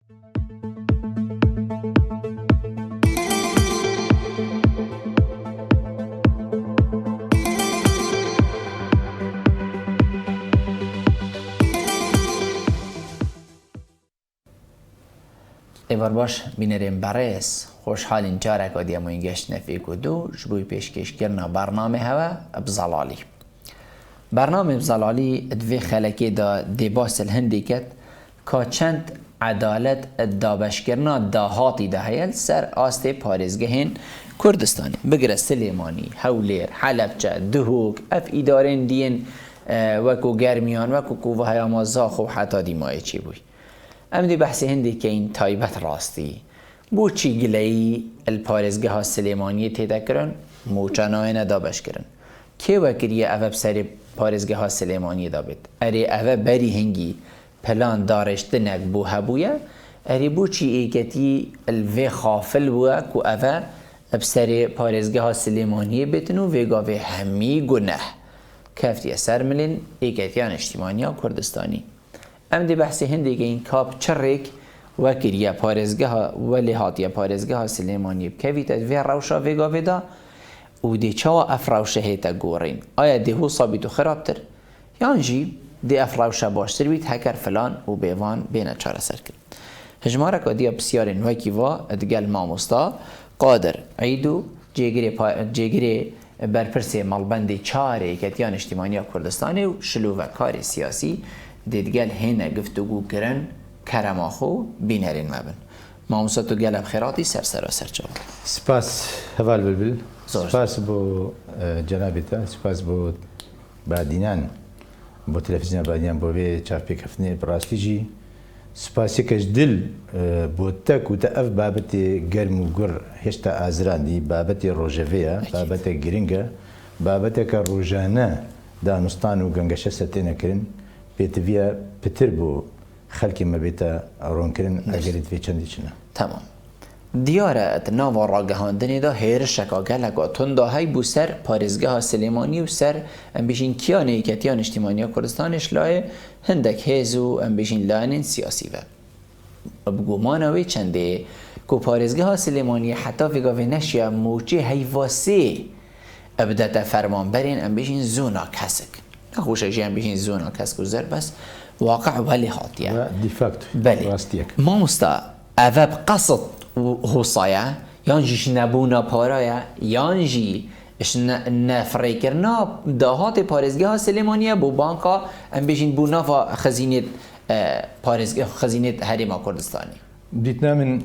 ایوار باش بینریم برس خوشحالین جارک و دیموین گشت نفیک و دو جبوی پیشکش کرنا برنامه هوا بزلالی. برنامه بزلالی دوی خلکی دا دیباس الهندی کت که چند عدالت دابش کرنا داهاتی دا هیل سر آست پارزگهین کردستانی بگر سلیمانی، هولیر، حلبچه، دهوک، اف ایدارین دین وکو گرمیان وکو کوه هیامازاخ و حتی دیمای چی بوی. ام دی بحث هندی که این تایبت راستی بو چی گلهی الپارزگه ها سلیمانی تیده کرن موچانای ندابش کرن که وکریه اوه بسر پارزگه ها سلیمانی دابید اره اوه بری هنگی پلان دارشتنک بو هبویه اره بو چی ایکتی الوی خافل بوه که اوه بسر پارزگه ها سلیمانی بیتنو ویگاوه همی گناه کفتی اثر ملین ایکتیان اجتماعی ها کردستانی ام دی بحث هندی که این کاب چرک وکریه پارزگه ها ولی هاتیه پارزگه ها سلیمانی بکویت وی روشا ویگا ویدا و دی چاوا افراوشه هیتا گورین آیا دی هو صابیتو خرابتر یانجی دی افراوشه باشتر بیت هکر فلان و بیوان بین چاره سر کرد هجمارک و دیا بسیارین وکی و ادگل ماموستا قادر عیدو جیگری برپرسی مالبندی چاره کتیان اجتماعی کردستانی و شلو و کار سیاسی دیدگل هنه گفتگو کرن کرماخو بینرین مبن ماموسا تو گلب خیراتی سر چاو سپاس هوال بلبل سپاس بو جنابتا سپاس بو بعدینان بو تلفزیون بعدینان بو وی چاف پیکفتنی براستی جی سپاسی کش دل بو تک و تاف بابت گرم و گر هشتا آزران دی بابت روژویا بابت گرینگا بابت که روژانه دانستان و گنگشه ستینه کرن بیتویا پتر بو خلکی مبیتا رون کرن اگرید وی چندی چنه تمام دیاره ناوا راگهاندنی دا هیر شکاگه لگا تندا های بو سر پارزگه ها سلیمانی و سر ام بیشین کیان ایکتیان اجتماعی کردستانش لای هندک هیزو ام بیشین لانین سیاسی و بگومانوی چنده که پارزگه ها سلیمانی حتی ویگاوی نشیا موچه هیواسی ابدت فرمان برین ام بیشین زونا کسک خوشه جیم بیشین زونا کسک وزر بس واقع ولی هاتیه و دیفاکت راستیک ما مستا اواب قصد حصايا يانجيش نبونا پارايا يانجي اش نفري كرنا دهات پارزگاه سليمانيه بو بانكا ام بيجين بو نافا خزينه پارزگاه خزينه حريم كردستاني ديتنا من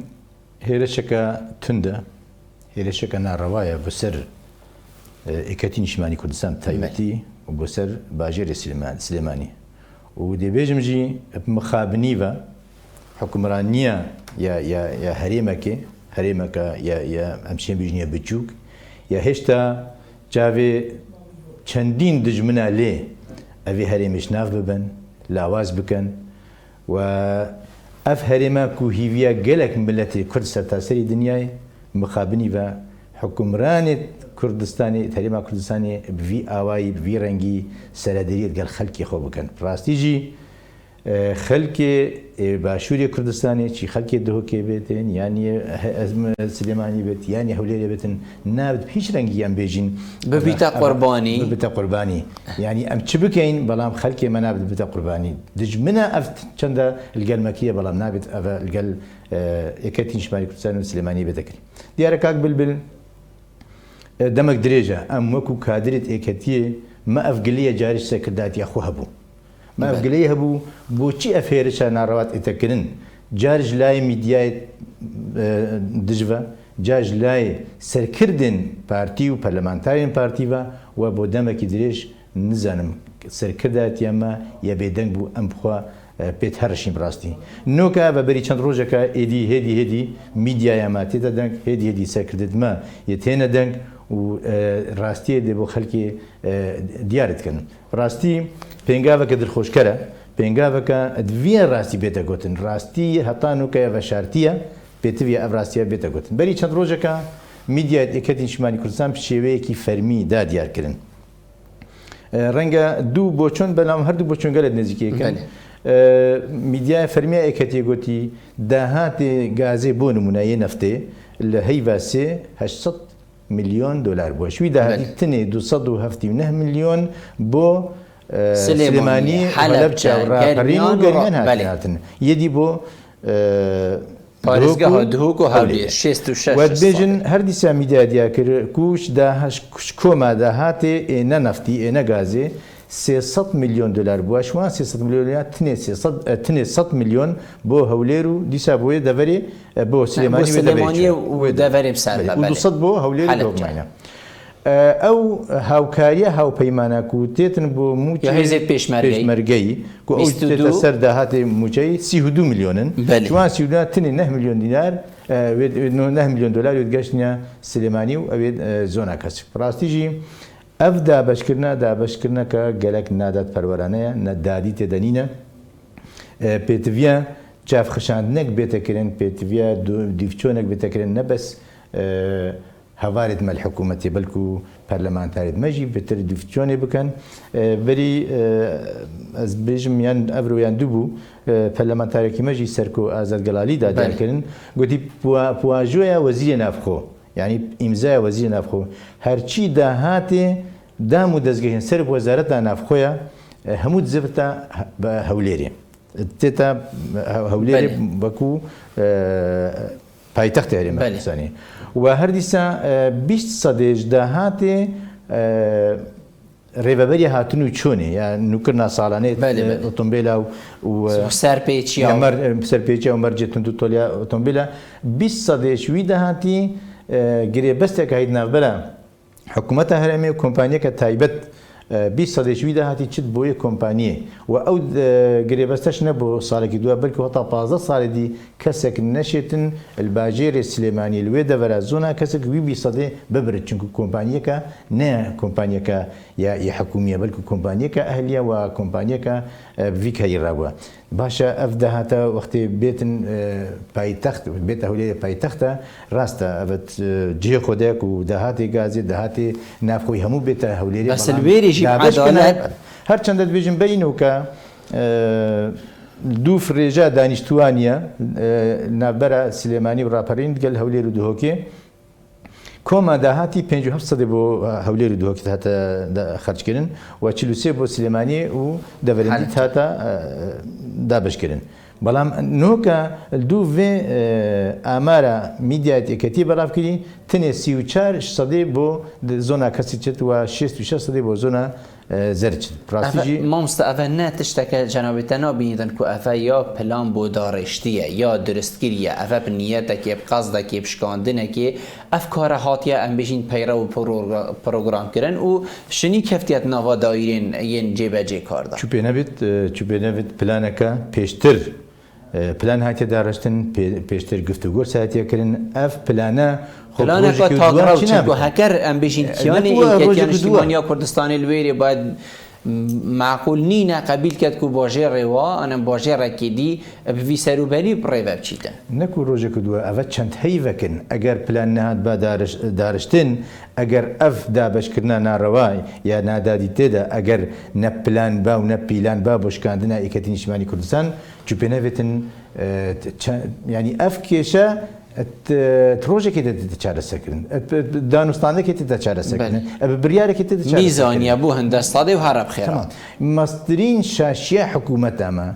هيرشكا تنده هيرشكا ناروايا بسر اكاتين شماني كردستان تايبتي وبسر باجير سليماني ودي بيجمجي مخابنيفا حكمرانيه یا هریمک یا همچین بیشتر بچوک یا هشتا جاوی چندین دجمنا لی اوی هریمش ناف ببن لاواز بکن و اف هریمه کوهیویا گلک ملتی کرد سرتاسری دنیای مخابنی و حکمران کردستانی هریمه کردستانی بوی آوایی بوی رنگی سردریت گل خلکی خوب بکن راستی جی خلق باشوری کردستانی چی خلق دهوکی بیتن یعنی سلیمانی بیت یعنی هولیری بیتن نبود هیچ رنگی ام بیجین ببیتا قربانی یعنی ام چه بکین بلام خلق من نبود ببیتا قربانی دجمنا افت چند الگل مکیه بلام نبود اف الگل اکتین شمالی کردستان سلیمانی بیتکری دیاره کاک بلبل دمک دریجه ام وکو کادرت اکتیه ما افگلیه جارش سکردات یا خواه بو ما أفقليه هبو بوشي أفيرشا ناروات إتكرن جارج لاي ميدياي دجفا جارج لاي سركردن بارتي و برلمانتارين بارتيفا و بودامك دريش نزانم سركردات ياما يبيدنگ بو أمبخوا بيت هرشين براستي نوكا ببري چند روجكا هدي ميديا ياما تيتا دنگ هدي سركردت ما يتينا دنگ و راستي دي بو خلقي ديارت كن راستي پێنگاوەکە دڵخۆشکەرە پێنگاوەکە دوێن ڕاستی بێتە گوتن ڕاستی هەتانوکە بە شارتیە پێتویە ئەو ڕاستیە بێتە گوتن بەری چەند ڕۆژەکە میدیای یەکەتی نیشتیمانی کوردستان شێوەیەکی فەرمی دادیارکردن ڕەنگە دوو بۆ چۆن بەناو هەردوو بۆ چۆنگەلت نزیکەکەن میدیای فەرمیە ئەکەتی گوتی داهاتێ گازێ بۆ نمونایە نەفتێ لە هەیڤا سێ 800 ملیۆن دلار بووە شوی داهاتی تنێ 279 ملیۆن بۆ سلێمانی حەلەب چاوەڕاپەڕین و گەرمیان هاتن یەدی بۆ پارێزگاها دهۆک و هەولێر 66 وەدبێژن هەردیسا میدیا دیا کرد کوش داهەش کۆما داهاتێ ئێنە نەفتی ئێنە گازێ 300 ملیۆن دلار بووە شوان 300 ملیۆن تنێ 100 ملیۆن بۆ هەولێر و دیسا بۆیە دەڤەرێ بۆ سلێمانی و دەڤەرێ بسەر و 200 بۆ هەولێر دۆمانە ئەو هاوکاریە هاوپەیمانە و تێتن بۆ موچی هێزێت پێشمەرگەی و ئەو تێتە سەر داهاتی موچەی 32 ملیۆنن شوان 32 تنێ 9 ملیۆن دینار 9 ملیۆن دلار گەشتنە سلێمانی و ئەوێت زۆنا کەس ڕاستیژی ئەف دابەشکردنەکە گەلک نادات پەروەرانەیە نەدادی تێدەنینە پێتڤە چافخشاندنێک بێتەکردن پێتڤە دیفچۆنێک بێتەکردن نەبەس هەوارێت مەل حکوومەتی بەلکو و پەرلەمانتارێت مەژی بێتر دیفچۆنێ بکەن بەری بێژم یان ئەڤرۆیان دوو بوو پەرلەمانتارێکی مەژی سەرکۆ ئازاد گەلالی دادارکردن گوتی پواژۆیە وەزیرە نافخۆ یعنی ئیمزای وەزیرە نافخۆ هەرچی داهاتێ دام و دەستگەهێن سەر وەزارەتە نافخۆیە هەموو دزبتە بە هەولێرێ تێتە هەولێرێ وەکو پایتەختی هەرێمە کوردستانی و هەردیسا 20 سەدێش داهاتێ ڕێبەبەری هاتن و چۆنێ یا نوکردنا ساڵانەیە ئۆتۆمبیلە و سەرپێچە و مەرجێتن دو تۆلیا ئۆتۆمبیلە 20 سەدێشوی داهاتی گرێبەستێک هەیت ناوبەرە حکوومەتە هەرێمێ و کۆمپانیەکە تایبەت 20 سەدێشوی داهاتی چت بۆ یە کۆمپانیە و ئەو گرێبەستەش نە بۆ ساڵێکی دووە بەلکە هەتا 15 ساڵێکی کەسێک نەشێتن باژێرێ سلێمانی لێ دەڤەرە زۆنا کەسێک وی 20 سەدێ ببرێت چونکە کۆمپانیەکە نە کۆمپانیەکە یا حکوومیە بەلکو کۆمپانیەکە ئەهلیە و کۆمپانیەکە ڤیکەری ڕابووە باشە ئەف داهاتە وەختێ بێتن پایتەخت بێتە هەولێرە پایتەختە ڕاستە ئەوەت جێ خۆدەیەک و داهاتی گازێ داهاتی نافخۆی هەموو بێتە هەولێری هەرچەندە دەبێژم بینەوە کە دوو فرێژە دانیشتوانیە نابەرە سلێمانی و ڕاپەڕین گەل هەولێر و دهۆکێ کۆما داهاتی 57 سەدێ بۆ هەولێر و دهۆکێت هاتە خەرجکردن و 43 بۆ سلێمانی و دەڤەرەندیت هاتە دابشکردن بەڵام نۆکە دوو vê ئامارە میدیایەت یەکەتی بەڵاوکردی تنێ 34 سەدێ بۆ زۆنا کەسی چێت و 66 سەدێ بۆ زۆنا زەرچ مامۆستا ئەڤە نە تشتەکە جەنابێتە نابینیدن کو ئەڤە یا پلان بۆ داڕێشتیە یا درستگیریە ئەڤە بنیەتێکێ قەزدەکێ پشکاندنێکێ ئەف کارە هاتیە ئەم بێژین پەیرە و پرۆگرامکردن و شنی کەفتیەت ناوا دایرێن یەن جێبەجێ کاردا چوو پێ نەبێت پلانەکە پێشتر پلان هاتیە داڕشتن پێشتر گفتوگۆ ساتیەکردن ئەف پلانە هەکەر ئەم بێژین کیانی کوردستانی لوێرێ باید معقول نینە قبیل کات کو باژێڕێەوە ئەنم باژێڕێکی دی بڤی سەروبەری ڕێوە بچیتە نەکو ڕۆژێک دووە ئەوە چەند هەیڤەکن ئەگەر پلان نەهات بە داڕشتن ئەگەر ئەف دابشکردنا ناڕەوای یا نادادی تێدا ئەگەر نە پلان با و نە پیلان با بۆ شکاندنە ئیکەتی نیشتیمانی کوردستان چوو پێ نەبێتن ینی ئەف کێشە ڕۆژێکی دەدێتە چارەسەرکردن دانوستانێکی تێتە چارەسەرکردن بریارێکی تێتە میزانیە بوو هەندە سادەی و هەرە بخێرە مەسترین شاشیە حکوومەت ئەمە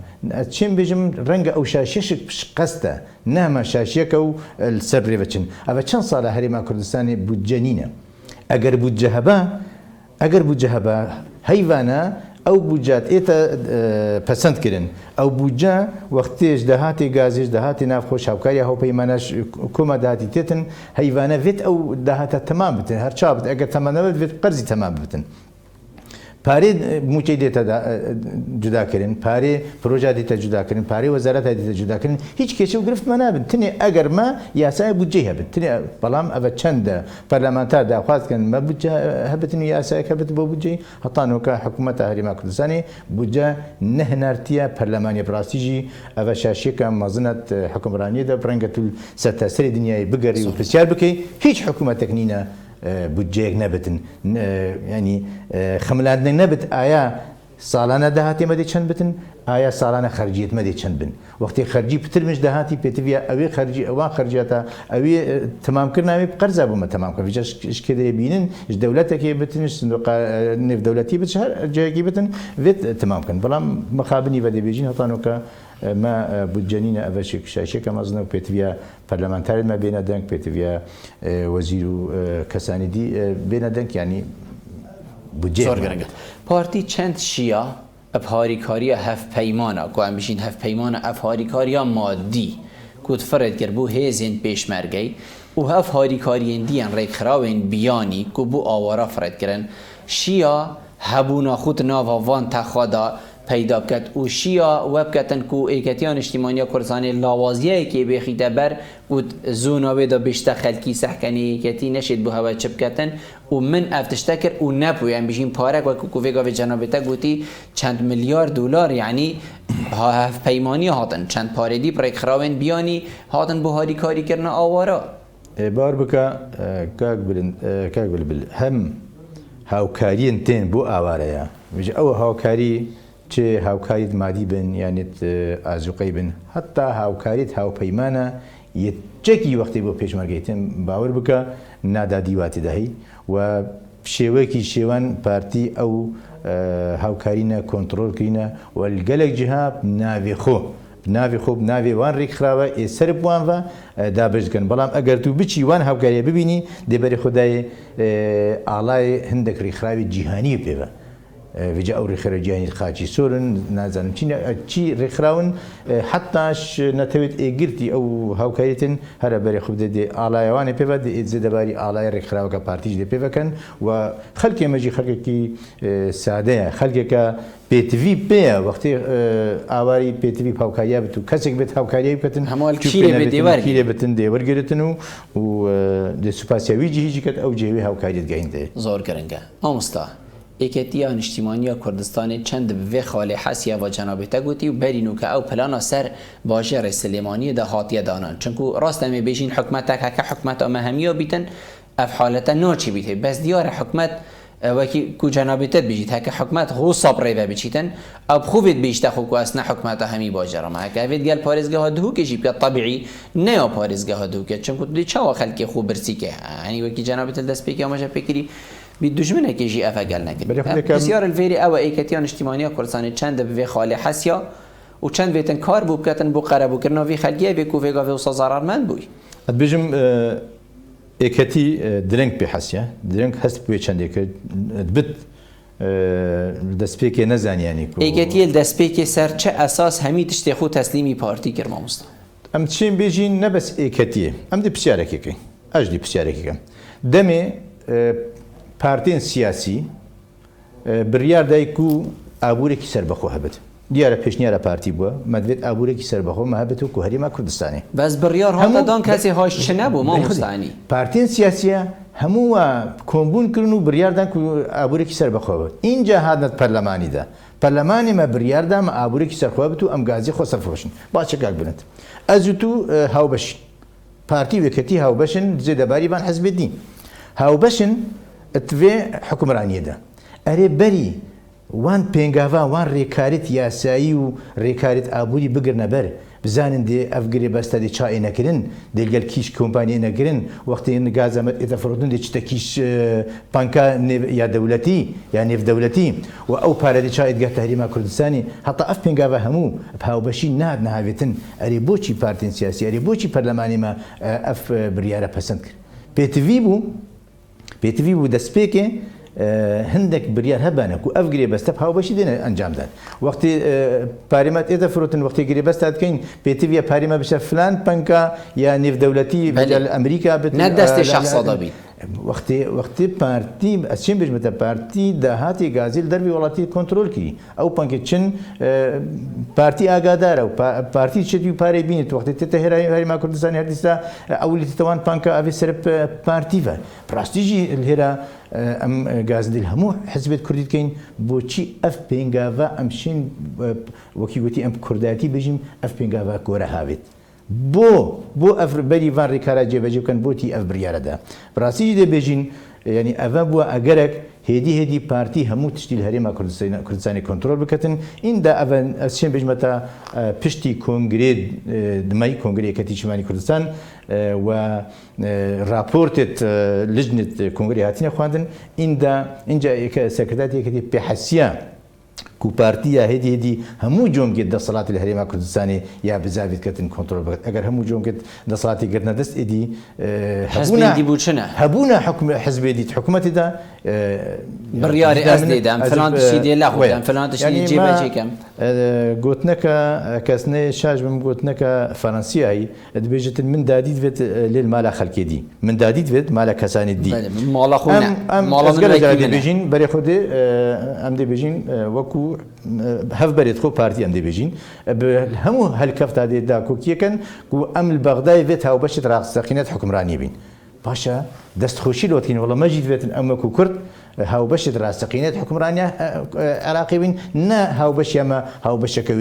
چێن بێژم ڕەنگە ئەو شاشێشت قەستە نامە شاشیەکە و سەر ڕێوەچن ئەوە چەند ساڵە هەرێما کوردستانی بودجە نینە ئەگەر بودجە هەبە هەیڤانە ئەو بودجات ئێتە پەسەندکردن ئەو بودجە وەختێش داهاتی گازێش داهاتی نافخۆش هاوکاری هاوپەیمانەش کۆمە داهاتی تێتن هەیڤانە وێت ئەو داهاتە تەمام بتن هەرچا بت ئەگەر تەمانەوەت وێت قەرزی تەمام بتن پارێ موچەی دێتە جوداکردن پارێ پرۆژە دێتە جوداکردن پارێ وەزارەتە دێتە جوداکردن هیچ کێشە و گرفتمە نابن تنێ ئەگەرمە یاسای بودجەی هەبێت تنێ بەڵام ئەوە چەندە پەرلەمانتار داخوازکەن مە بودجە هەبێتن و یاسایەک هەبێت بۆ بودجەی هەتانۆکە حکوومەتە هەرێما کوردستانی بودجە نەهنارتیە پەرلەمانی بڕاستیژی ئەوە شاشیەکە مەزنەت حکومڕانیەدا ڕەنگە تو سەرتاسەری دنیای بگەڕی و پرسیار بکەی هیچ حکوومەتێک نینە بودجەیەک نەبێتن ینی خەملاندنێک نەبێت ئایا ساڵانە داهاتی مەدە چەند بتن ئایا ساڵانە خەرجیت مەدە چەند بن وەختی خەرجی پترمش داهاتی پێتویە ئەوێ خەرجی ئەوان خەرجاتە ئەوێ تمامکردناوی قەرزا بوومە تەمامکە شکێ دەبینن دەولەتێکی بتنش نێودەولەتی بچ هەر جایەکی بتن وێت تمامکەن بەڵام مەخابنی بە دەبێژین هەتانۆکە ما بودجەنینە ئەvە شاشێکە مەزنە و پێتویە پەرلەمانتارت مە بێنە دەنگ پێتویە وەزیر و کەسانی دی بێنە دەنگ ینی زۆر گرنگە پارتی چەند شیە ئەف هاریکاریە هەف پەیمانە کو ئەم بژین هەف پەیمانە ئەف هاریکاریە مادی کوت فرد کرد بۆ هێزین پێشمەرگەی و هەف هاریکاریên دیان ڕێکخراوên بیانی کو بۆ ئاوارە فردکردن شیە هەبوونا خوت ناڤە وان تەخوادا پیدا بکەت و شیە وەبکەتن کو ئێکەتیان نیشتیمانیە کوردستانی لاوازیەیەکی بێخیتە بەر و زۆناوێدا بێشتە خەلکی سەحکەنی ئێکەتی نەشێت بۆ هەوە چ بکەتن و من ئەف تشتە کرد و نەبوو یان بژین پارەک وەکو کوڤێگاوێ جەنابێتە گوتی چەند ملیار دلار یعنی هەف پەیمانی هاتن چەند پارێدی ڕێکخراوێن بیانی هاتن بۆ هاریکاریکردنە ئاوارە بار بکە کاک بلبل هەم هاوکاریên tên بۆ ئاوارەیە ئەوە هاوکاری چێ هاوکاریت مادی بن یانێت ئازوقەی بن هەتا هاوکاریت هاوپەیمانە یەکێکی وەختی بۆ پێشمەرگەیتن باوەڕ بکە نادادیواتی دەهی و شێوەیەکی شێوان پارتی ئەو هاوکارینە کۆنتترۆلکرینە و گەلێک جیها ناوێ خۆ ناوی خۆب ناوێ وان ڕێکخراوە ئێسەر بوانە دابشکەن بەڵام ئەگەر تو بچی وان هاوکاریە ببینی دێبەری خدای ئاڵای هەندێک ڕێکخراوی جیهانی پێوە ویجا ئەو ڕێکخرە جیهانی خاچی سۆرن نازانم چی ڕێکخراون حتاش نەتەوێت ئێگرتی ئەو هاوکاریتن هەرە بەرێ خوب دێ ئاڵایەوانێ پێوە دەباری ئاڵای ڕێکخراوەکە پارتیش دێ پێەکەن و خەلکێ مەژی خەڵکێکی سادەیە خەلکێکە پێتوی پێە وەختی ئاواری پێتوی هاوکاریە بێت و کەسێک بێت هاوکاریە بکەن هەمووکیرێ بتن دێوەرگرتن و سوپاسیاویجی هیچ کات ئەو جێوی هاوکاریت گەیندێ زۆر گرنگە ئامۆستا ئێکەتیە نیشتیمانیە کوردستانی چەند بێ خاڵێ حەسیە و جەنابێتە گوتی و بەرین و کە ئەو پلانە سەر باژێڕی سلێمانیەدا هاتیە دانان چونکو ڕاستەمێ بێژین حکومەتێک هەکە حکومەت ئەمەهەمیە بیتن ئەف حالەتە ناچی بیتێ بەس دیارە حکومەت وەکی کو جەنابێتت بژیت هەکە حکومەت هۆ سەبڕێڤە بچیتن ئەو بخوێت بیشتە خۆ ئەسنە حکومەتە هەمی باژێڕەمە هەکەوێت گەل پارێزگەها دووکێژی بکە طبیعی نەیە پارێزگەها دووکێت چونکو دوی چاوە خەلکی خۆ برسیکە هەنی وەکی جەنابێتت دەست پێکی ئەمەژە پێکری بی دژمنێکێژی ئەفەگەل نەکرد بسیار الفێری ئەوە ئێکەتیان نیشتیمانیە کوردستانی چەندە بێ خاڵێ حەسیا و چەند بێتن کار بوو بکەتن بۆ قەرەبووکردنەوەی خەلکیە بێ کوڤێگاوێ و سەزارارمەند بووی ئەتبێژم ئێکەتی درەنگ پێ حەسیە درەنگ هەست بێ چەندێکرد بت دەستپێکێ نەزانیانی ئێکەتیە دەستپێکی سەر چه ئەساس هەمی تشتێ خۆ تەسلیمی پارتی کرد مامۆستا ئەم چین بێژین نەبەس ئێکەتیە ئەم دی پرسیارێکەکەی ئەژدی پرسیارێکەکەم دەمێ پارتین سیاسی بڕیار دایک و ئابوورێکی سەربەخۆ هەبێت دیارە پێشنیارە پارتی بووە مەدوێت ئابوورێکی سەربەخۆ مەهەبێت و هەریما کوردستانی بەس بڕیار هەموودان کەسی هاش چ نەبوو مامۆستانی پارتین سیاسیە هەمووە کۆمبوون کردن و بڕیاردان ئابوورێکی سەربەخۆ بێت اینجا هاتنەت پەرلەمانیدا پەرلەمانی مە بڕیاردا مە ئابوورێکی سەرخۆ بێت و ئەم گازی خۆ سەرفرۆشن باچەکاک بنێت ئەزوت و هاوبەشین پارتی وێکەتی هاوبەشن زێدەباری بان حەزبێت دین هاوبەشن ئەتوێ حکومڕانیەدا ئەرێ بەری وان پێنگاوا وان ڕێکاریت یاسایی و ڕێکاریت ئابووری بگرنە بەر بزانن دێ ئەفگرێ بەستە دێ چای نەکردن دێگەل کیش کۆمپانیە نەگرن وەختی گازەمە ئێتەفرۆتن دێ چتە کیش پانکا یا دەولەتی یا نێودەولەتی و ئەو پارەی چایت گەتە هەریما کوردستانی هەتا ئەف پێنگاوا هەموو هاوبەشی نهات نەهاوێتن ئەرێ بۆچی پارتین سیاسی ئەرێ بۆچی پەرلەمانیمە ئەف بڕیارە پەسەند کرد پێتوی بوو دەستپێکێ هەندێک بریار هەبانە و ئەف گرێ بەستە هاوبەشی دێنە ئەنجامدان وەختی پاریمەت ئێدە فرۆتن وەختی گرێ بەستات بکەین پێتویە پاریمە بشە فلان پەنکا یا نێودەولەتی ئەمریکا بێت نەدەستی شەخسەدا بیت وەختی پارتی ئەچین بژمەتە پارتی داهاتی گازیل دەروی وڵاتی کۆنتترۆل کردی ئەو پەنکە چن پارتی ئاگادارە و پارتی چێتی و پارەی بینێت وەختی تێتە هەریما کوردستانی هەردیستا ئەولی تەوان پانکە ئەوێ سەر پارتیڤە پراستیژی هێرا ئەم گازدیل هەموو حزبێت کوردی بکەین بۆچی ئەف پێنگاڤە ئەمشین وەکی گوتی ئەم کوردایەتی بژیم ئەف پێنگاڤە گۆرە هاوێت بۆ ئەف بەری ڤان ڕێکارە جێبەجێ بکەن بۆتی ئەف بریارەدا ڕاستیژی دەبێژین ینی ئەڤە بووە ئەگەرێک هێدی پارتی هەموو تشتی هەرێما کوردستانی کۆنتترۆل بکەن ئیندا ئەڤەن ئەچێن بژمەتە پشتی کۆنگرێ دمای کۆنگرێکەتی نیشتیمانی کوردستان و راپۆرتێت لجنت کۆنگری هاتینە خواردن اینجا سەکرتاتێکەتی پێحەسیە کو پارتیە هێدی هەموو جۆمگێت دەسەڵاتی لە هەرێما کوردستانی یا بزاویت کەتن کۆنتترۆل بکات ئەگەر هەموو جۆمگێت دەسەڵاتی گرنە دەست ئیدی هەبوونە حزبێتی حکوومەتیدا بڕیاری ئەس دێدام فلان تشتی دێ لا خۆیان فلان تشتی جێبەجێکەم گوتنەکە کەسنێ شاش بم گوتنەکە فەڕەنسیایی دەبێژێتن من دادیت بێت لێ مالا خەلکێدی من دادیت بێت مالە کەسانی دی دەبێژین بەرێ خودێ ئەم دەبێژین وەکو هەف بەرێت خۆ پارتی ئەم دەبێژین هەموو هەلکەفتا دێدا کۆکیەکەن و ئەم بەغدای بێت هاوبەشت ڕاستەقینەت حکمرانی بین باشە دەستخۆشی لۆتین وڵە مەجید بێتن ئەمەکو کورد هاوبەشت ڕاستەقینەت حکمرانیا عراقی بین نە هاوبەشی ئەمە هاوبەشەکە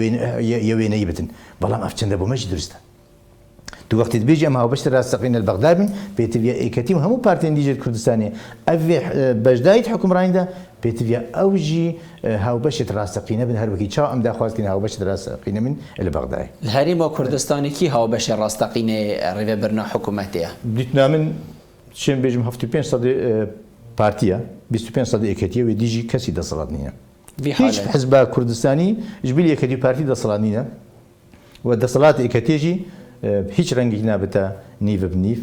وێنەی بتن بەڵام ئەف چەندە بۆ مەجی درستە تو وەختی بێژی ئەمە هاوبەشت ڕاستەقینەت بەغدا بین پێتویە ئێکەتی و هەموو پارتیان دیژێت کوردستانی ئەوێ بەشدایت حکمرانیدا پێتویە ئەوژی هاوبەشت ڕاستەقینە بن هەروەکی چاو ئەم داخوازکردن هاوبەشت ڕاستەقینە من لە بەغدای لە هەرێما کوردستانێکی هاوبەشی ڕاستەقینێ ڕێوەبەرنا حکوومەتەیە دیتنا من چێن بێژم 75 پارتیە 25 ئێکەتیە وێ دیژی کەسی دەسەڵات نییە هیچ حزبا کوردستانی ژبیل یەکەتی پارتی دەسەڵات نینە و دەسەڵات ئێکەتێژی هیچ ڕەنگێک نابێتە نیڤ بنیف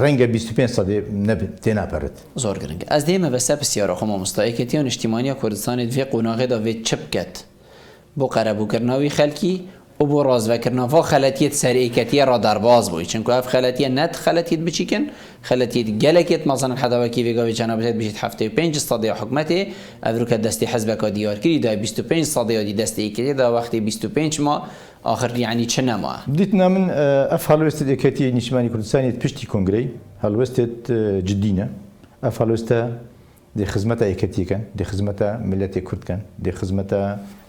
ڕەنگە 25 تێناپەرێت زۆر گرنگ ئەس دێمە بەسەر پرسیارەخۆ مامۆستا یەکەتیە نیشتیمانیە کوردستانی دوێ قۆناغێدا وێ چ بکەت بۆ قەرەبووکردنەوەی خەلکی و بۆ ڕازڤەکردنەوە خەلەتیت سەرئێکەتیە ڕادارباز بووی چونکە ئەف خەلەتیە نەت خەلەتیت بچیکن خەلەتیت گەلێکێت مەزەن حەداوەکی وێگاوی جەنابەتێت بژیت 75 حکومەتێ ئەڤروکە دەستی حەزبەکە دیارکردی دا 25 دی دەستی ئێکەتیدا وەختی 25 ما آخر یعنی چه نما دیتنا من ئەف هەڵوێستە ئێکەتی نیشتیمانی کوردستانی پشتی کۆنگرەی هەڵوێستێت جددینە ئەف هەڵوێستە دێ خزمەتە ئێکەتیەکەن دێ خزمەتە ملەتی کوردکەن دێ خزمەتە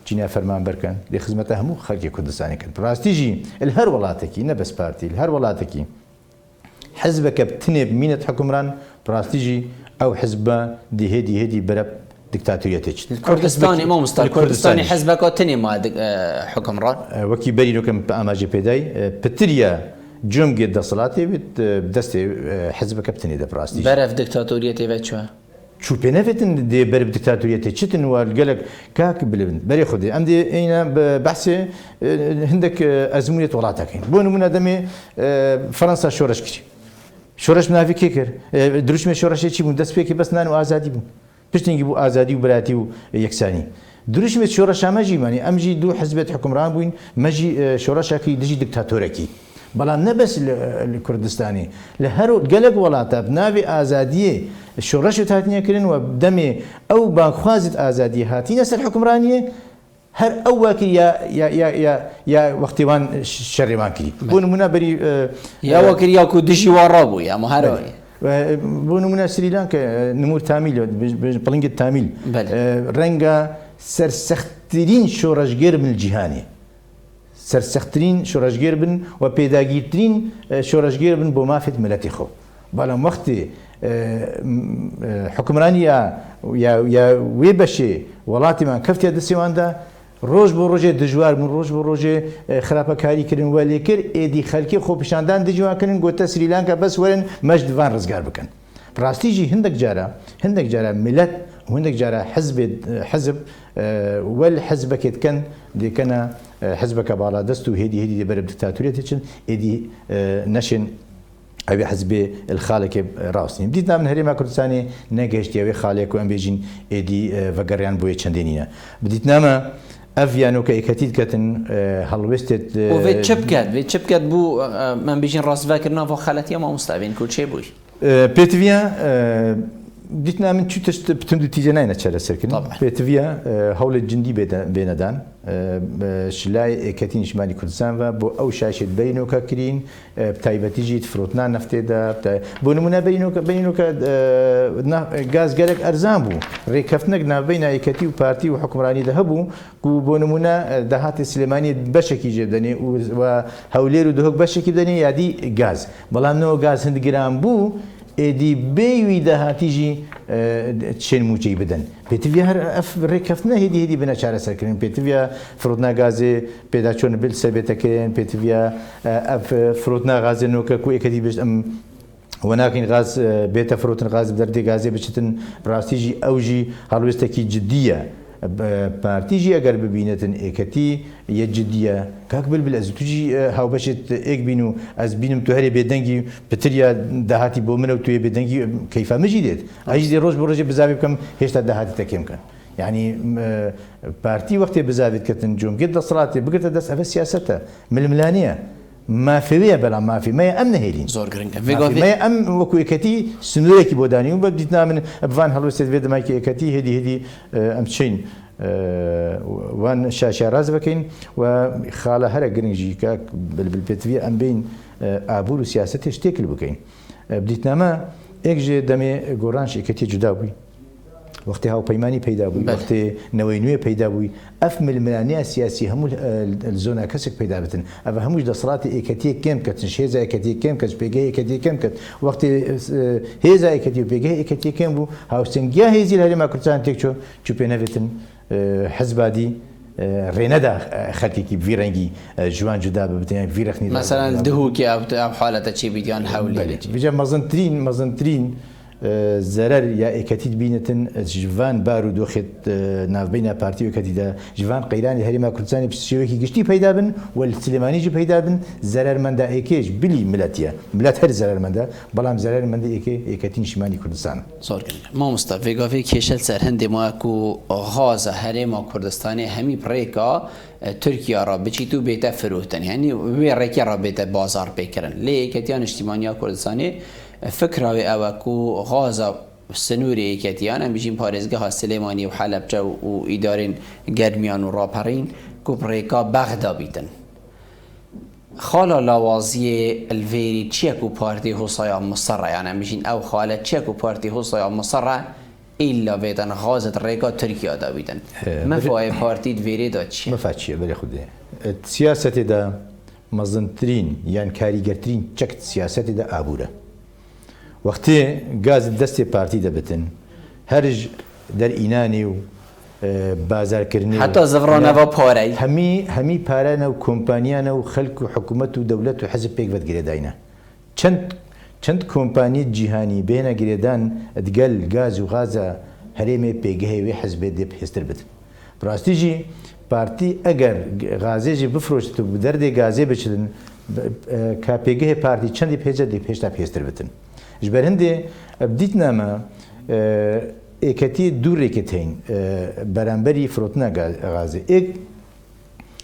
جینا فەرمان بەرکەن دێ خزمەتە هەموو خەڵکی کوردستانیکەن ڕاستیژی هەر وڵاتێکی نە بەس پارتی هەر وڵاتێکی حزبەکە بتنێ بمینێت حکومران ڕاستیژی ئەو حزبە هێدی بەرە دیکتاتوریەتێکی کوردستانی مامۆستا کوردستانی حزبەکە تنێ ما حکمڕان وەکی بەرینۆکەم ئاماژە پێدای پتریە جۆمگێت دەسەڵاتی بێت دەستی حزبەکە بتنێ دەپڕاستی بەرەف دیکتاتوریەتێ بێت چوە چوو پێنەفێتن دێ بەرە دیکتاتوریەتێ چتن وە گەلک کاک بلبن بەرێ خودێ ئەم دێ ئەینە بەحسێ هەندێک ئەزمونێت وڵاتەکەین بۆ نمونە دەمێ فەڕەنسا شۆڕش کردی شۆڕش ناوی کێ کرد دروشمێ شۆڕشێکی بوون دەست پێکی بەس نان و ئازادی بوون پشتێکی بوو ئازادی و براتی و یەکسانی دروشمێت شۆڕەشا مەژی مانی ئەمژی دوو حزبێت حکومران بووین مەژی شۆڕەشاکی دژی دیکتاتۆرەکی بەڵام نەبەس لە کوردستانی لە هەر گەلک وڵاتە ناوی ئازادیە شۆڕەش هاتنیەکردن و دەمێ ئەو باخوازت ئازادی هاتینە سەر حکومرانیە هەر ئەو واکر یا وەختیوان شەڕێوان کردی بۆ نمونە بەری یاوەکر یاکو دژی وەڕا بوو یا مهارەوەی بۆ نمونە سریلانکە نمور تامیل پڵنگت تامیل ڕەنگە سەرسەختترین شۆڕەشگێر بن جیهانی سەرسەختترین شۆڕەشگێر بن و پێداگیرترین شۆڕەشگێر بن بۆ مافێت ملەتی خۆ بەڵام وەختی حکمرانی یا وێ بەشێ وڵاتیمان کەفتیا دەسێواندا ڕۆژ بۆ ڕۆژێ دژوار بوون ڕۆژ بۆ ڕۆژێ خراپەکاریکردن وە لێکرد ئێدی خەلکی خۆپیشاندان دژوارکردن گۆتە سریلانکە بەس وەرن مەجدوان ڕزگار بکەن ڕاستیژی هەندێک جارە ملەت هەندێک جارە حەزب وەل حەزبەکێتکەن دێکەنە حزبەکە باڵا دەست و هێدی بەرە دیکتاتوریەتێکن ئێدی نەشن ئەوێ حزبێ الخالێکی ڕاستین دیتنا من هەرێما کوردستانی نەگەشتی ئەوێ خاڵێک و ئەم بێژین ئێدی ڤەگەڕیان بۆیە چەندێنینە بدیتنامە ئەف یانۆکە ئێکەتیت کەتن هەڵوێستێت چ بکات بوو من بێژین ڕاستڤەکردنەوە بۆ خەڵەتیە مامۆستاوین کوچێ بووی پێتویە دیتنا من چوتەشت بتند تیجە ناینە چارەسەرکردن پێتویە هەوڵێت جندی بێنەدان شلای ئێکەتی نیشتیمانی کوردستان بۆ ئەو شاشێت بەرینۆکە کرین تایبەتیژیت فرۆتنا نەفتێدا بۆ نمونە بەرینۆکە گازگەرێک ئەرزان بوو ڕێکەفتنەک ناوبەی نایەکەتی و پارتی و حکومرانیدا هەبوو و بۆ نمونە داهاتی سلێمانی بەشێکی جێبدەنێ و هەولێر و دهۆک بەشێکی بدەنێ یادی گاز بەڵام نەوە گاز هەندگران بوو ئێدی بێوی داهاتیژی تشين موجي بدن بيتفيا اف ريكفتنا هدي بنا شارع سكرين بيتفيا فروتنا غازي بيدا شون بالسبيتكين بيتفيا اف فروتنا غازي نوكا كو اكدي بس ام ولكن غاز بيتا فروتن غاز بدردي غازي بشتن براستيجي اوجي هالوستكي جديه بارتيجي اگر ببینتن اکتی یه جدیه کاک بلبل از توجی هاو بشت اک بینو از بینم تو هری بدنگی بتریا دهاتی بومن و توی بدنگی کیفا مجیدت اجی روز بروز بزاوی کم هشت دهاتی تکیم کن يعني بارتي وقت بزاویت کتن جوم قد صلاتي بقدر دس افس سياسته ململانيه ما في بلا ما في ما امن هيلين زور گرنگه ما ام وكو اكتي سنوريكي بوداني وبديتنا من بفان هلوستيت فيد مايكي اكتي هدي ام تشين وان شاشه راز بكين وخاله هر جرنجي كاك بالبيتفي ام بين ابول سياسته اشتكل بكين بديتنا ما اكجي دمي غورانش اكتي جداوي وقتی هاو پیمانی پیدا بوی وقتی نوینوی پیدا بوی افمل ملانی سیاسی همو الزونا کسک پیدا بتن اما هموش دسترات اکتی کم کت شیزا اکتی کم کت پیگه اکتی کم کت وقتی هیزا اکتی پیگه اکتی کم بو هاو سنگیا هیزی لهری ما کرتان تکچو چو پینفتن حزبادی ريندا خلكي في رنجي جوان جدا بتين في رخني مثلا دهوكي او حالته شي بيديان حولي بيجا مزنترين زرر یا اکتید بینتن جوان بارود وقت نافبینا پارتی وکتی دا جوان قیرانی هریما کردستانی بسیاری گشتی پیدا بن والسلیمانی جی پیدا بن زرر من دا اکیج بلی ملتیه ملت هر زرر من دا بلام زرر من دا اکتین شمالی کردستان صار کنه ما مصطفی گاوی کشل سرهند ما کو غاز هریما کردستانی همی پریکا ترکیه را بچی تو بیت فروتن یعنی وی رکی را بیت بازار بکرن لی اکتیان اجتماعی کردستانی فكرة أوكو غازة سنوري كتيان أم بيجين بارزجها سليماني وحلبجة وإدارين قدميان ورابرين كوبريكا بغدا بيتن خالا لوازية الفيري تشيكو بارتي هوصايا مصرة يعني أم بيجين أو خالة تشيكو بارتي هوصايا مصرة إلا بيتن غازة ريكا تركيا دا بيتن ما فاي بارتي الفيري دا تشي ما فاتشي بلي خدي السياسة دا مزنترين يعني كاريجرترين تشكت سياسة دا أبورة وقتی گاز دست پارتی دبتن هرج در اینانی و بازار کردنی حتی زفرانه و پاره همی پاره نو کمپانیان و خلق و حکومت و دولت و حزب پیک ود گریداینا چند کمپانی جهانی بین گریدان ادگل گاز و غازه هریم پیگه و حزب دیپ هستر بد براستیجی پارتی اگر غازه جی بفروشت و بدرد غازه بچدن کا پیگه پارتی چندی پیجه دی پیشتا پیستر بتن جبر هندي بديت نما اكتي دور كتين برامبري فروتنا غازي اك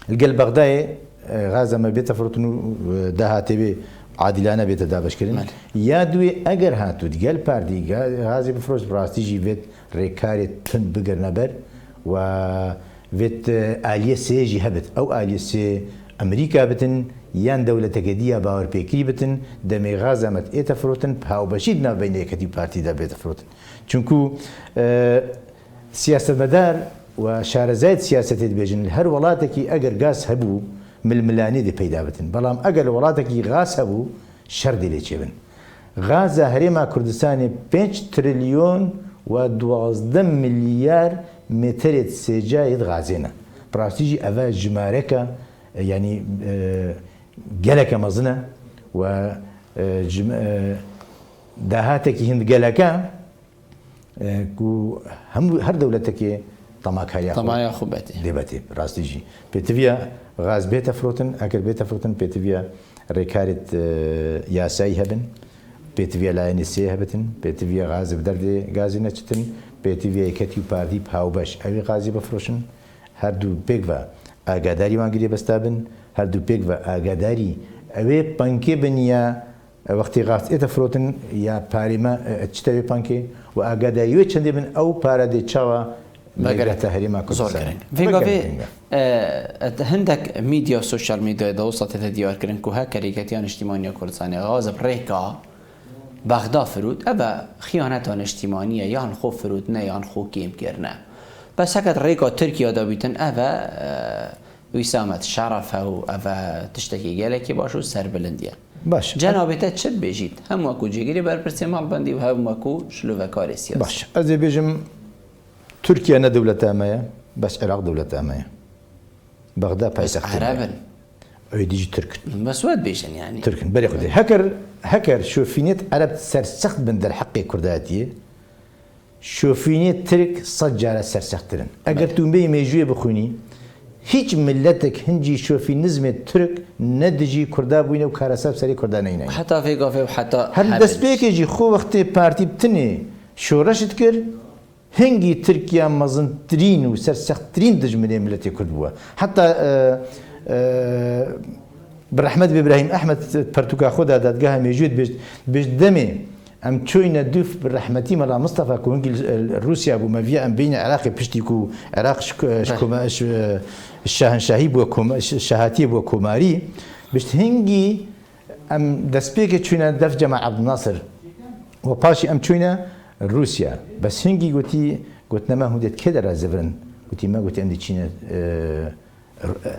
القلب بغداي غازه ما بيت فروتنو ده تبي عادلانه بيت دابش كرين يا دوي اگر هاتو دقل باردي غازي بفروش براستي جي فيت ريكاري تن بقر نبر و فيت اليه سي جي هبت او اليه سي امريكا بتن یان دولت گدیا باور پیکری بتن دمی غازه مت ایت فروتن پاو بشید نو بین یکتی پارتی دا بیت فروتن چونکو سیاست مدار و شارزایت سیاست بیجن هر ولاتکی اگر غاز هبو ململانی دی پیدا بتن بلام اگر ولاتکی غاز هبو شر دی چبن غازه هریما کردستان 5 تریلیون و 12 میلیارد متر سجاید غازینا براستیجی اوا جمارکا يعني جلك مزنة و دهاتك هند جلكا كو هم هر دولتك طماك هيا طمايا خبتي دبتي راستيجي بيتفيا غاز بيتا فروتن اكل بيتا فروتن بيتفيا ريكارت ياساي هبن بيتفيا لاين سي هبتن بيتفيا غاز بدرد غازي نچتن بيتفيا كتيو باردي باو باش اوي غازي بفروشن هر دو بيغوا آگاداری وانگیری بستابن هر دو پیک و آگاداری اوه پانکی بنیا وقتی غاز ایت فروتن یا پاریما چتوی پانکی و آگاداری و چندی بن او پارا دی چاوا مگر تحریما کردستان. فیگاوی هندک میدیا سوشال میدیا دوستات دیار کردن که ها کاریکاتیان اجتماعی کردستانی غاز بریکا بغدا فرود ابا خیانتان اجتماعیه یان خوب فرود نه یان خوب کیم کرنه. بس هكذا ريكا تركيا دابيتن أفا وسامة شرفه أفا تشتكي جالك باشو سر بلندية باش جنابێتە چ بێژیت هەمووەکو جێگیری بەرپرسێ ماڵبەندی و هەمووەکو شلوڤەکاری سیاسی باش ئەزێ بێژم تورکیا نە دەولەت ئەمەیە بەس عێراق دەولەت ئەمەیە بەغدا پایتەخت عەرەبن ئەوی دیجی ترکن بەسوەت بێژن یعنی تركن بري خدي هكر شوفينيت عرب سرسخت من در حق كرداتي شوفينيت ترك صجارة سرسخترن اگر تو بي ميجوية بخوني هيج ملتك هنجي شوفي نزمة ترك ندجي كردا بوينه وكارساب سري كردا نينين حتى في قافي وحتى هل دس بيك يجي خو وقت بارتي بتني شورش تكر هنجي تركيا مزنترين وسرسخترين دج من ملتي كردبوا حتى برحمت بإبراهيم أحمد برتوكا خدا دادقاها موجود بيش دمي أم تشوينا دوف بالرحمتي ملا مصطفى كونجي روسيا أبو مافيا أم بين العراق بشتيكو عراق الشاهنشاهي الشهاتي بو كوماري بيش هنجي أم دسبيك تشوينا دف جماعة عبد الناصر وباشي أم تشوينا روسيا بس هنجي قلت ما هو ديت كده زفرن قلت ما قلت عندي تشينا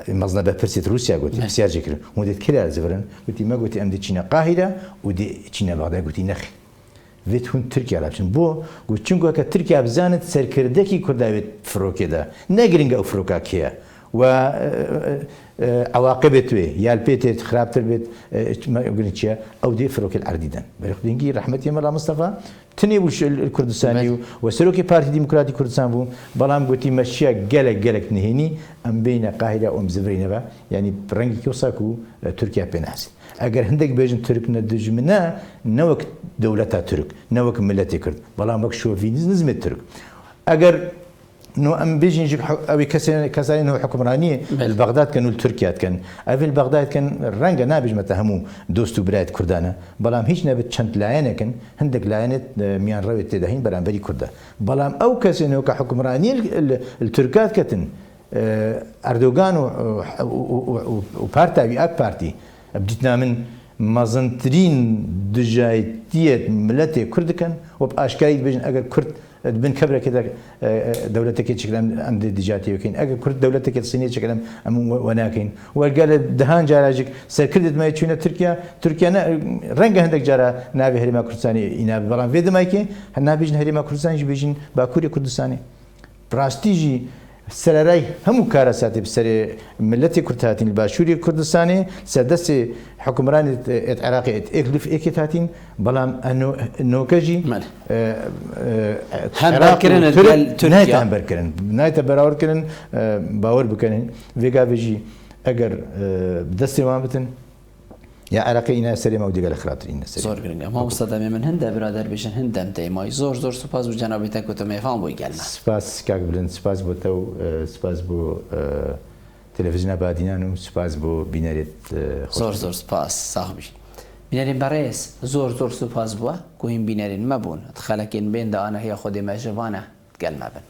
مزنا بپرسید روسیا قلت بسیار جکر مودت کلا زبرن قلت ما قلت ام دي چینا قاهره و دي چینا بغداد قلت نخ ویت هون ترکیه لابشن بو قلت چونکو که ترکیه بزانت سرکردکی کرداویت فروکه ده نگرینگ او فروکا کیه و عواقبت وی یا البيت خرابتر بيت ما يقولين شيء او دي فروك العرديدان بريخدينجي رحمتي ملا مصطفى تني وش الكردستاني وسلوكي بارتي ديمقراطي كردستان بو بلام قلتي مشيا قلق نهيني ام بين قاهره ام زفرينبا يعني برنجي كوساكو تركيا بيناس اگر هندك بيجن ترك ندجمنا نوك دولتها ترك نوك ملتي كرد بلام بك شوفي نزمت ترك اگر نو ام بيجي اوي كسرين هو حكمرانيه البغداد كانوا تركيا كان افي البغداد كان رنجا نابج متهمو دوستو براد كردانا بلام هيش نبت شنت لاينه كان هندك لاينه ميان روي تدهين برام بري كردا بلام او كسرين هو كحكمرانيه التركات كتن اردوغان وبارتي اك بارتي بديتنا من مازنترين دجايتيه ملتي كرد كان وباشكال بيجن اگر كرد بن كبره كده دولتك شكلها عند ديجاتي وكين اجل كرد دولتك الصينيه شكلها وناكين وقال دهان جاراجك سركردت ما يتشونا تركيا رنجه عندك جارا نابي هريما كردستاني ينابي بلان فيد مايكي نابيجن هريما كردستاني بيجن باكوري كردستاني براستيجي سراراي هم كارساتي بسري ملتي كرداتين الباشوري كردستاني سدس حكمران العراقي اكلف اكتاتين بلام انه كجي همبركرن تركيا همبركرن نايت براور كرن باور بكن فيجا فيجي اگر دستي مامتن يا عراقي انا سليمه ودي قال خاطرين زور گرنگ ما استاد من هند برادر بشن هندم تيماي زور سپاس بو جنابتك و تو میفهم بو گلنا سپاس كاك بلند سپاس بو تو سپاس بو تلفزيون بادينانو سپاس بو بيناريت زور سپاس صاحبي بينارين بريس زور سپاس بو كوين بينارين مبون تخلكين بين دا انا هي خودي مجبانه قال ما بن